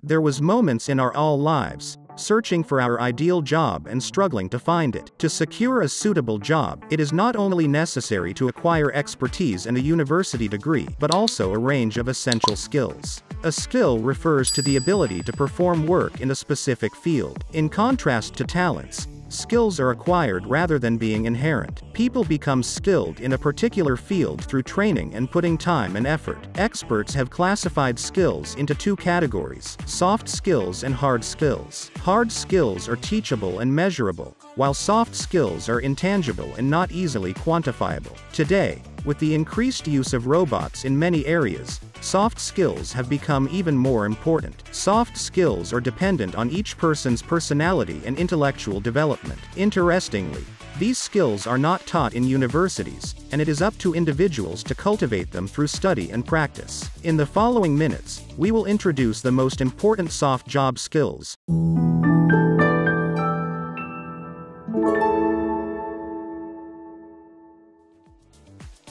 There was moments in our all lives, searching for our ideal job and struggling to find it. To secure a suitable job, it is not only necessary to acquire expertise and a university degree, but also a range of essential skills. A skill refers to the ability to perform work in a specific field. In contrast to talents, skills are acquired rather than being inherent. People become skilled in a particular field through training and putting time and effort. Experts have classified skills into two categories: soft skills and hard skills. Hard skills are teachable and measurable, while soft skills are intangible and not easily quantifiable. Today, with the increased use of robots in many areas, soft skills have become even more important. Soft skills are dependent on each person's personality and intellectual development. Interestingly, these skills are not taught in universities, and it is up to individuals to cultivate them through study and practice. In the following minutes, we will introduce the most important soft job skills.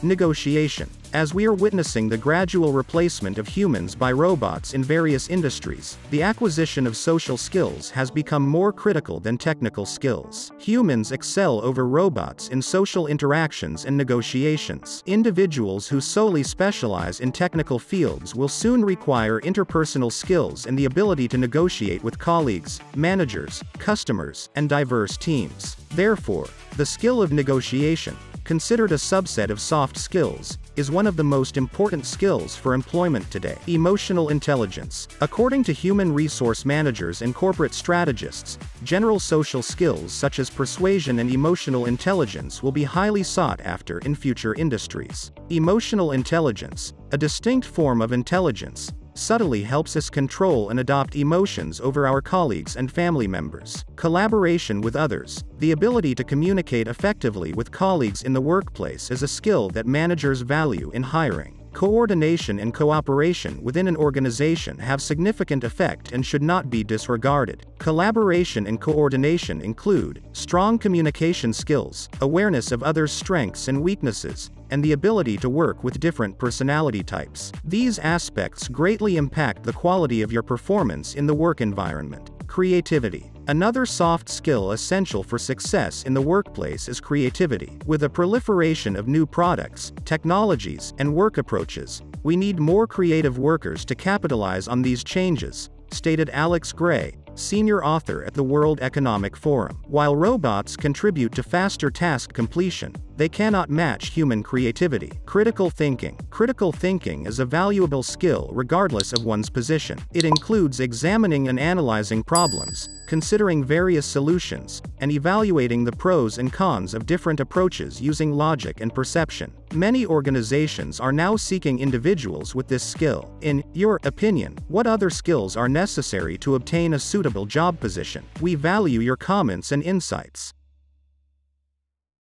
Negotiation. As we are witnessing the gradual replacement of humans by robots in various industries, the acquisition of social skills has become more critical than technical skills. Humans excel over robots in social interactions and negotiations. Individuals who solely specialize in technical fields will soon require interpersonal skills and the ability to negotiate with colleagues, managers, customers, and diverse teams. Therefore, the skill of negotiation, considered a subset of soft skills, is one of the most important skills for employment today. Emotional intelligence. According to human resource managers and corporate strategists, general social skills such as persuasion and emotional intelligence will be highly sought after in future industries. Emotional intelligence, a distinct form of intelligence, subtly helps us control and adopt emotions over our colleagues and family members. Collaboration with others. The ability to communicate effectively with colleagues in the workplace is a skill that managers value in hiring. Coordination and cooperation within an organization have significant effect and should not be disregarded. Collaboration and coordination include strong communication skills, awareness of others' strengths and weaknesses, and the ability to work with different personality types. These aspects greatly impact the quality of your performance in the work environment. Creativity. Another soft skill essential for success in the workplace is creativity. With a proliferation of new products, technologies, and work approaches, we need more creative workers to capitalize on these changes, stated Alex Gray, senior author at the World Economic Forum. While robots contribute to faster task completion, they cannot match human creativity. Critical thinking. Critical thinking is a valuable skill regardless of one's position. It includes examining and analyzing problems, considering various solutions, and evaluating the pros and cons of different approaches using logic and perception. Many organizations are now seeking individuals with this skill. In your opinion, what other skills are necessary to obtain a suitable job position? We value your comments and insights.